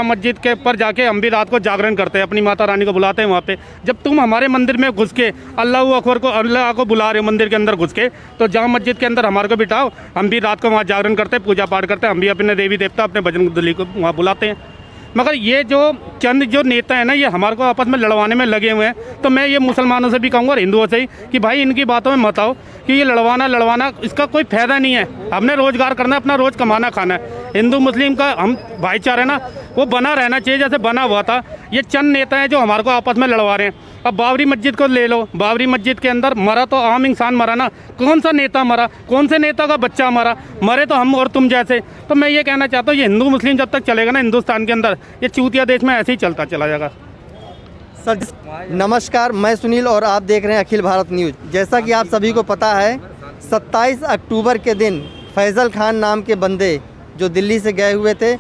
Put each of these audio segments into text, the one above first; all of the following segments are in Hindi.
मस्जिद के ऊपर जाके हम भी रात को जागरण करते हैं, अपनी माता रानी को बुलाते हैं वहाँ पे। जब तुम हमारे मंदिर में घुस के अल्लाह अकबर को, अल्लाह को बुला रहे हो मंदिर के अंदर घुस के, तो जाओ मस्जिद के अंदर हमारे को बिठाओ, हम भी रात को वहाँ जागरण करते हैं, पूजा पाठ करते हैं, हम भी अपने देवी देवता अपने बजरंग दली को वहाँ बुलाते हैं। मगर ये जो चंद जो नेता है ना, ये हमारे को आपस में लड़वाने में लगे हुए हैं। तो मैं ये मुसलमानों से भी कहूँगा और हिंदुओं से ही कि भाई इनकी बातों में मत आओ कि ये लड़वाना इसका कोई फ़ायदा नहीं है। हमने रोज़गार करना है, अपना रोज़ कमाना खाना है। हिंदू मुस्लिम का हम भाईचारा ना वो बना रहना चाहिए जैसे बना हुआ था। ये चंद नेता हैं जो हमारे को आपस में लड़वा रहे हैं। अब बाबरी मस्जिद को ले लो, बाबरी मस्जिद के अंदर मरा तो आम इंसान मरा ना, कौन सा नेता मरा, कौन से नेता का बच्चा मरा, मरे तो हम और तुम जैसे। तो मैं ये कहना चाहता हूँ ये हिंदू मुस्लिम जब तक चलेगा ना हिंदुस्तान के अंदर, ये चूतिया देश में ऐसे ही चलता चला जाएगा। सर नमस्कार, मैं सुनील और आप देख रहे हैं अखिल भारत न्यूज़। जैसा कि आप सभी को पता है 27 अक्टूबर के दिन फैज़ल खान नाम के बंदे जो दिल्ली से गए हुए थे,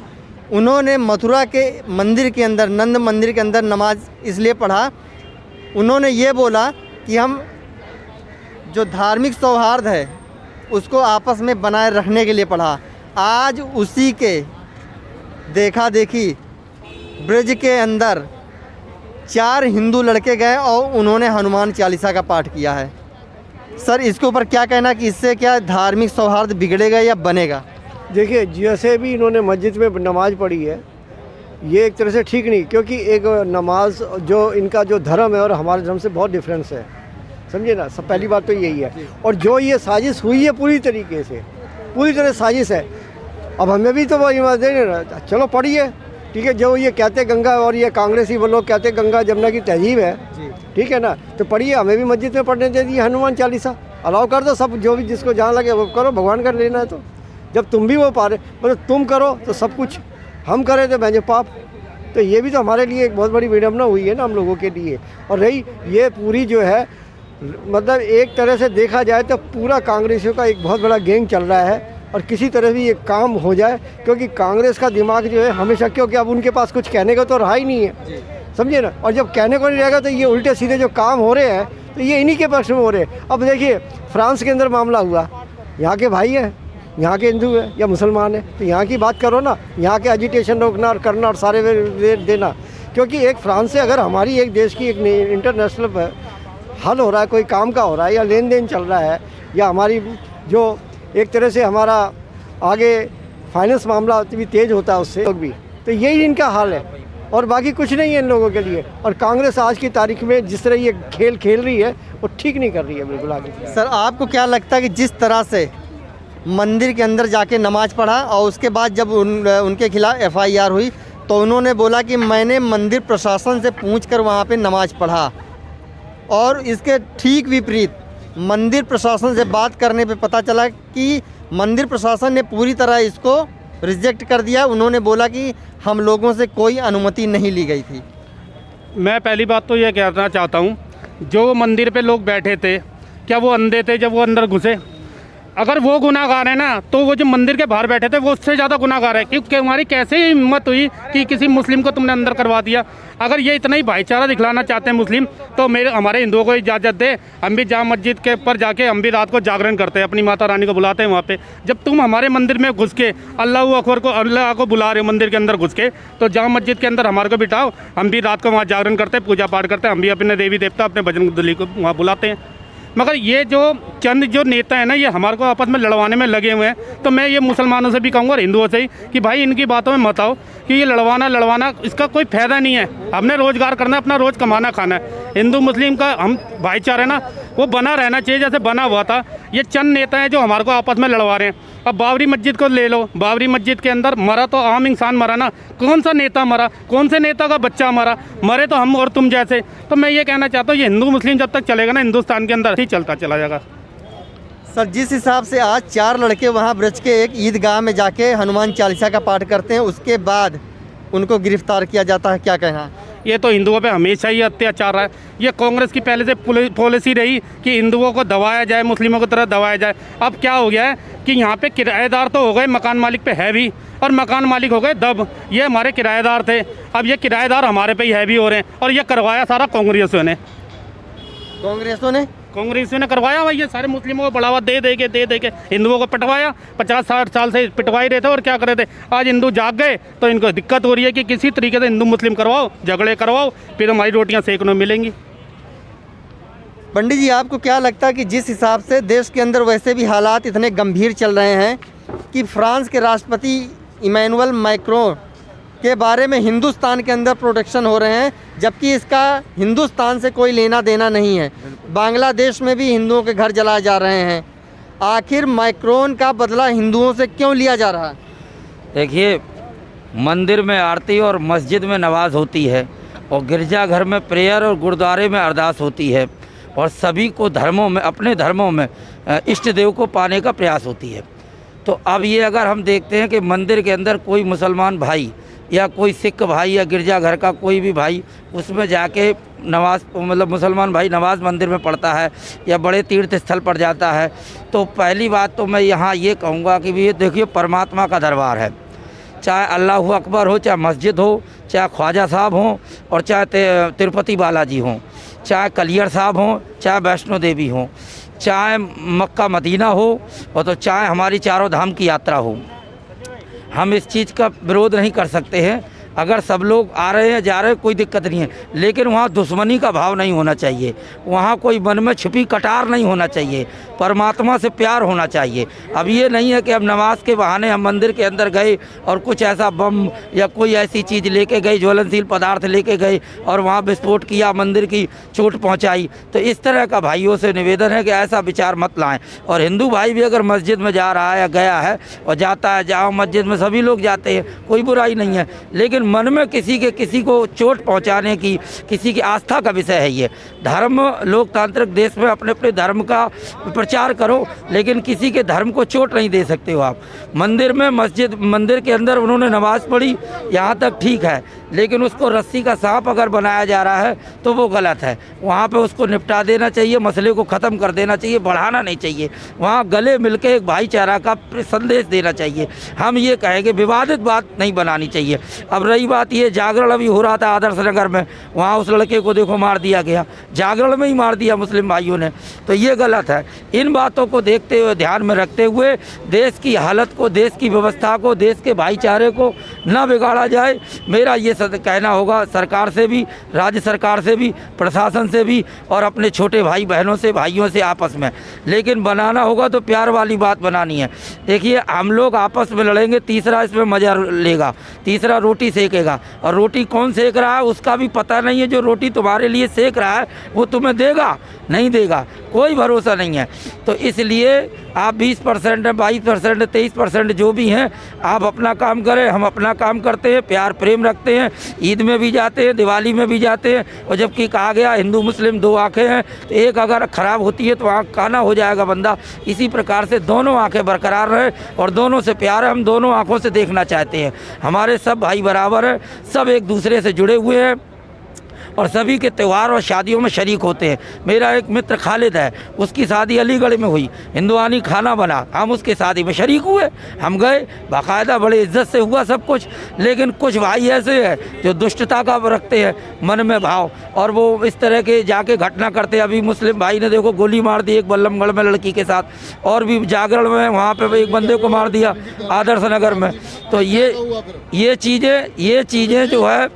उन्होंने मथुरा के मंदिर के अंदर, नंद मंदिर के अंदर नमाज इसलिए पढ़ा, उन्होंने ये बोला कि हम जो धार्मिक सौहार्द है उसको आपस में बनाए रखने के लिए पढ़ा। आज उसी के देखा देखी ब्रज के अंदर 4 हिंदू लड़के गए और उन्होंने हनुमान चालीसा का पाठ किया है। सर इसके ऊपर क्या कहना कि इससे क्या धार्मिक सौहार्द बिगड़ेगा या बनेगा? देखिए, जैसे भी इन्होंने मस्जिद में नमाज़ पढ़ी है, ये एक तरह से ठीक नहीं, क्योंकि एक नमाज जो इनका जो धर्म है और हमारे धर्म से बहुत डिफरेंस है, समझे ना। सब पहली बात तो यही है। और जो ये साजिश हुई है पूरी तरीके से, पूरी तरह साजिश है। अब हमें भी तो वही देना, चलो पढ़िए, ठीक है। जो ये कहते गंगा, और ये कांग्रेसी वो लोग कहते गंगा जमुना की तहजीब है, ठीक है ना, तो पढ़िए। हमें भी मस्जिद में पढ़ने दे दिए हनुमान चालीसा, अलाउ कर दो। सब जो भी जिसको जहाँ लगे वो करो, भगवान कर लेना है। तो जब तुम भी वो पा रहे, मतलब तुम करो तो सब कुछ, हम करें तो भैंजे पाप। तो ये भी तो हमारे लिए एक बहुत बड़ी विडम्बना हुई है ना हम लोगों के लिए। और रही ये पूरी जो है, मतलब एक तरह से देखा जाए तो पूरा कांग्रेसियों का एक बहुत बड़ा गैंग चल रहा है। और किसी तरह भी ये काम हो जाए, क्योंकि कांग्रेस का दिमाग जो है हमेशा, क्योंकि अब उनके पास कुछ कहने का तो रहा ही नहीं है, समझे ना। और जब कहने को नहीं रहेगा तो ये उल्टे सीधे जो काम हो रहे हैं तो ये इन्हीं के पक्ष में हो रहे हैं। अब देखिए फ्रांस के अंदर मामला हुआ, यहाँ के भाई हैं, यहाँ के हिंदू हैं या मुसलमान हैं, तो यहाँ की बात करो ना, यहाँ के एजिटेशन रोकना और करना और सारे वे देना। क्योंकि एक फ्रांस से अगर हमारी एक देश की एक इंटरनेशनल हल हो रहा है, कोई काम का हो रहा है या लेन देन चल रहा है, या हमारी जो एक तरह से हमारा आगे फाइनेंस मामला भी तेज होता है उससे लोग भी, तो यही इनका हाल है और बाकी कुछ नहीं है इन लोगों के लिए। और कांग्रेस आज की तारीख में जिस तरह ये खेल खेल रही है वो ठीक नहीं कर रही है बिल्कुल आगे। सर आपको क्या लगता है कि जिस तरह से मंदिर के अंदर जाके नमाज पढ़ा और उसके बाद जब उनके खिलाफ FIR हुई तो उन्होंने बोला कि मैंने मंदिर प्रशासन से पूछकर वहाँ पे नमाज पढ़ा, और इसके ठीक विपरीत मंदिर प्रशासन से बात करने पे पता चला कि मंदिर प्रशासन ने पूरी तरह इसको रिजेक्ट कर दिया। उन्होंने बोला कि हम लोगों से कोई अनुमति नहीं ली गई थी। मैं पहली बात तो ये कहना चाहता हूँ, जो मंदिर पे लोग बैठे थे क्या वो अंधे थे जब वो अंदर घुसे? अगर वो गुनाहगार है ना, तो वो जो मंदिर के बाहर बैठे थे वो उससे ज़्यादा गुनाहगार है। क्योंकि हमारी कैसे हिम्मत हुई कि किसी मुस्लिम को तुमने अंदर करवा दिया? अगर ये इतना ही भाईचारा दिखलाना चाहते हैं मुस्लिम, तो हमारे हिंदुओं को इजाज़त दे, हम भी जाम मस्जिद के ऊपर जाके हम भी रात को जागरण करते हैं, अपनी माता रानी को बुलाते हैं वहाँ पे। जब तुम हमारे मंदिर में घुस के अल्लाह अकबर को, अल्लाह को बुला रहे हो मंदिर के अंदर घुस के, तो जाम मस्जिद के अंदर हमारे को बिठाओ, हम भी रात को वहाँ जागरण करते हैं, पूजा पाठ करते हैं, हम भी अपने देवी देवता अपने बजरंग दली को वहाँ बुलाते हैं। मगर ये जो चंद जो नेता है ना, ये हमारे को आपस में लड़वाने में लगे हुए हैं। तो मैं ये मुसलमानों से भी कहूँगा और हिंदुओं से ही कि भाई इनकी बातों में मत आओ कि ये लड़वाना इसका कोई फ़ायदा नहीं है। हमने रोज़गार करना है, अपना रोज़ कमाना खाना है। हिंदू मुस्लिम का हम भाईचारा ना वो बना रहना चाहिए जैसे बना हुआ था। ये चंद नेता हैं जो हमारे को आपस में लड़वा रहे हैं। अब बाबरी मस्जिद को ले लो, बाबरी मस्जिद के अंदर मरा तो आम इंसान मरा ना, कौन सा नेता मरा, कौन से नेता का बच्चा मरा, मरे तो हम और तुम जैसे। तो मैं ये कहना चाहता हूँ ये हिंदू मुस्लिम जब तक चलेगा ना हिंदुस्तान के अंदर ही चलता चला जाएगा। सर जिस हिसाब से आज 4 लड़के वहाँ ब्रज के एक ईदगाह में जाके हनुमान चालीसा का पाठ करते हैं, उसके बाद उनको गिरफ्तार किया जाता है, क्या कहना? ये तो हिंदुओं पे हमेशा ही अत्याचार है। ये कांग्रेस की पहले से पॉलिसी रही कि हिंदुओं को दबाया जाए, मुस्लिमों की तरह दबाया जाए। अब क्या हो गया है कि यहाँ पे किराएदार तो हो गए, मकान मालिक पे हैवी, और मकान मालिक हो गए दब। ये हमारे किराएदार थे, अब ये किराएदार हमारे पे ही हैवी हो रहे हैं, और ये करवाया सारा कांग्रेसियों ने। कांग्रेस ने करवाया भाई, ये सारे मुस्लिमों को बढ़ावा दे दे के हिंदुओं को पिटवाया। 50-60 साल से पिटवाई रहे थे और क्या कर रहे थे। आज हिंदू जाग गए तो इनको दिक्कत हो रही है कि किसी तरीके से हिंदू मुस्लिम करवाओ, झगड़े करवाओ, फिर हमारी रोटियां सेकने मिलेंगी। पंडित जी, आपको क्या लगता है कि जिस हिसाब से देश के अंदर वैसे भी हालात इतने गंभीर चल रहे हैं कि फ्रांस के राष्ट्रपति इमैनुअल मैक्रों के बारे में हिंदुस्तान के अंदर प्रोटेक्शन हो रहे हैं, जबकि इसका हिंदुस्तान से कोई लेना देना नहीं है। बांग्लादेश में भी हिंदुओं के घर जलाए जा रहे हैं। आखिर मैक्रोन का बदला हिंदुओं से क्यों लिया जा रहा है? देखिए, मंदिर में आरती और मस्जिद में नमाज होती है और गिरजाघर में प्रेयर और गुरुद्वारे में अरदास होती है और सभी को धर्मों में, अपने धर्मों में इष्ट देव को पाने का प्रयास होती है। तो अब ये अगर हम देखते हैं कि मंदिर के अंदर कोई मुसलमान भाई या कोई सिख भाई या गिरजाघर का कोई भी भाई उसमें जाके नमाज, मतलब मुसलमान भाई नमाज मंदिर में पढ़ता है या बड़े तीर्थ स्थल पर जाता है, तो पहली बात तो मैं यहाँ ये कहूँगा कि ये देखिए परमात्मा का दरबार है। चाहे अल्लाह अकबर हो, चाहे मस्जिद हो, चाहे ख्वाजा साहब हों और चाहे तिरुपति बालाजी हों, चाहे कलियर साहब हों, चाहे वैष्णो देवी हों, चाहे मक्का मदीना हो और तो चाहे हमारी चारों धाम की यात्रा हो। हम इस चीज़ का विरोध नहीं कर सकते हैं। अगर सब लोग आ रहे हैं, जा रहे हैं, कोई दिक्कत नहीं है, लेकिन वहाँ दुश्मनी का भाव नहीं होना चाहिए, वहाँ कोई मन में छिपी कटार नहीं होना चाहिए, परमात्मा से प्यार होना चाहिए। अब ये नहीं है कि अब नमाज के बहाने हम मंदिर के अंदर गए और कुछ ऐसा बम या कोई ऐसी चीज़ लेके गए, ज्वलनशील पदार्थ लेके गए और वहाँ विस्फोट किया, मंदिर की चोट पहुँचाई। तो इस तरह का भाइयों से निवेदन है कि ऐसा विचार मत लाएं। और हिंदू भाई भी अगर मस्जिद में जा रहा है या गया है और जाता है, जाओ मस्जिद में, सभी लोग जाते हैं, कोई बुराई नहीं है, लेकिन मन में किसी को चोट पहुंचाने की, किसी की आस्था का विषय है ये। धर्म, लोकतांत्रिक देश में अपने अपने धर्म का प्रचार करो, लेकिन किसी के धर्म को चोट नहीं दे सकते हो आप। मंदिर में, मंदिर के अंदर उन्होंने नमाज़ पढ़ी, यहाँ तक ठीक है, लेकिन उसको रस्सी का सांप अगर बनाया जा रहा है तो वो गलत है। वहाँ पे उसको निपटा देना चाहिए, मसले को ख़त्म कर देना चाहिए, बढ़ाना नहीं चाहिए। वहाँ गले मिलके एक भाईचारा का संदेश देना चाहिए। हम ये कहेंगे विवादित बात नहीं बनानी चाहिए। अब रही बात ये, जागरण अभी हो रहा था आदर्श नगर में, वहाँ उस लड़के को देखो मार दिया गया, जागरण में ही मार दिया मुस्लिम भाइयों ने, तो ये गलत है। इन बातों को देखते हुए, ध्यान में रखते हुए देश की हालत को, देश की व्यवस्था को, देश के भाईचारे को न बिगाड़ा जाए। मेरा ये कहना होगा सरकार से भी, राज्य सरकार से भी, प्रशासन से भी और अपने छोटे भाई बहनों से, भाइयों से आपस में। लेकिन बनाना होगा तो प्यार वाली बात बनानी है। देखिए, हम लोग आपस में लड़ेंगे, तीसरा इसमें मज़ा लेगा, तीसरा रोटी सेकेगा, और रोटी कौन सेक रहा है उसका भी पता नहीं है। जो रोटी तुम्हारे लिए सेक रहा है वो तुम्हें देगा नहीं देगा, कोई भरोसा नहीं है। तो इसलिए आप 20%, 22%, 23% जो भी हैं, आप अपना काम करें, हम अपना काम करते हैं, प्यार प्रेम रखते हैं, ईद में भी जाते हैं, दिवाली में भी जाते हैं। और जबकि कहा गया हिंदू मुस्लिम दो आंखें हैं, तो एक अगर ख़राब होती है तो आँख काना हो जाएगा बंदा। इसी प्रकार से दोनों आंखें बरकरार रहें और दोनों से प्यार है, हम दोनों आँखों से देखना चाहते हैं। हमारे सब भाई बराबर हैं, सब एक दूसरे से जुड़े हुए हैं और सभी के त्यौहार और शादियों में शरीक होते हैं। मेरा एक मित्र खालिद है, उसकी शादी अलीगढ़ में हुई, हिंदुआनी खाना बना, हम उसके शादी में शरीक हुए, हम गए, बाकायदा बड़े इज्जत से हुआ सब कुछ। लेकिन कुछ भाई ऐसे हैं जो दुष्टता का रखते हैं मन में भाव, और वो इस तरह के जाके घटना करते हैं। अभी मुस्लिम भाई ने देखो गोली मार दी एक बल्लमगढ़ में लड़की के साथ, और भी जागरण में वहाँ पे एक बंदे को मार दिया आदर्श नगर में। तो ये चीज़ें जो है,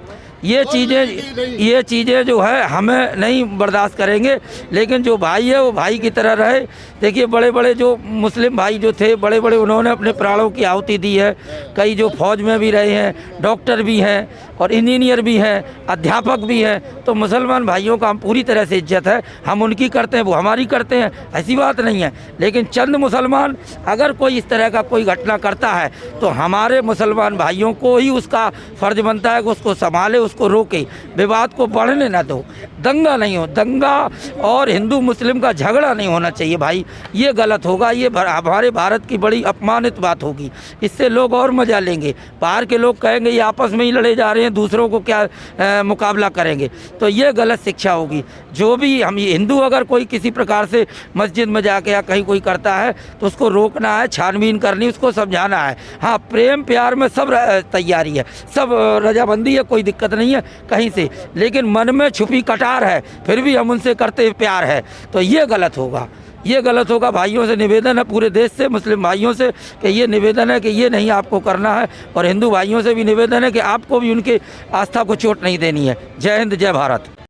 ये चीज़ें जो है हमें नहीं बर्दाश्त करेंगे। लेकिन जो भाई है वो भाई की तरह रहे। देखिए, बड़े बड़े जो मुस्लिम भाई जो थे, बड़े बड़े, उन्होंने अपने प्राणों की आहुति दी है। कई जो फौज में भी रहे हैं, डॉक्टर भी हैं और इंजीनियर भी हैं, अध्यापक भी हैं। तो मुसलमान भाइयों का हम पूरी तरह से इज्जत है, हम उनकी करते हैं, वो हमारी करते हैं, ऐसी बात नहीं है। लेकिन चंद मुसलमान अगर कोई इस तरह का कोई घटना करता है तो हमारे मुसलमान भाइयों को ही उसका फ़र्ज बनता है कि उसको संभाले, उसको रोके, विवाद को बढ़ने ना दो, दंगा नहीं हो, दंगा और हिंदू मुस्लिम का झगड़ा नहीं होना चाहिए भाई। ये गलत होगा, ये हमारे भारत की बड़ी अपमानित बात होगी। इससे लोग और मजा लेंगे, बाहर के लोग कहेंगे ये आपस में ही लड़े जा रहे हैं, दूसरों को क्या मुकाबला करेंगे। तो ये गलत शिक्षा होगी। जो भी हम हिंदू अगर कोई किसी प्रकार से मस्जिद में जाके या कहीं कोई करता है तो उसको रोकना है, छानबीन करनी, उसको समझाना है। हाँ, प्रेम प्यार में सब तैयारी है, सब रजामंदी है, कोई दिक्कत नहीं। नहीं है कहीं से, लेकिन मन में छुपी कटार है, फिर भी हम उनसे करते प्यार है, तो ये गलत होगा। ये गलत होगा। भाइयों से निवेदन है, पूरे देश से मुस्लिम भाइयों से, कि ये निवेदन है कि ये नहीं आपको करना है, और हिंदू भाइयों से भी निवेदन है कि आपको भी उनके आस्था को चोट नहीं देनी है। जय हिंद, जय भारत।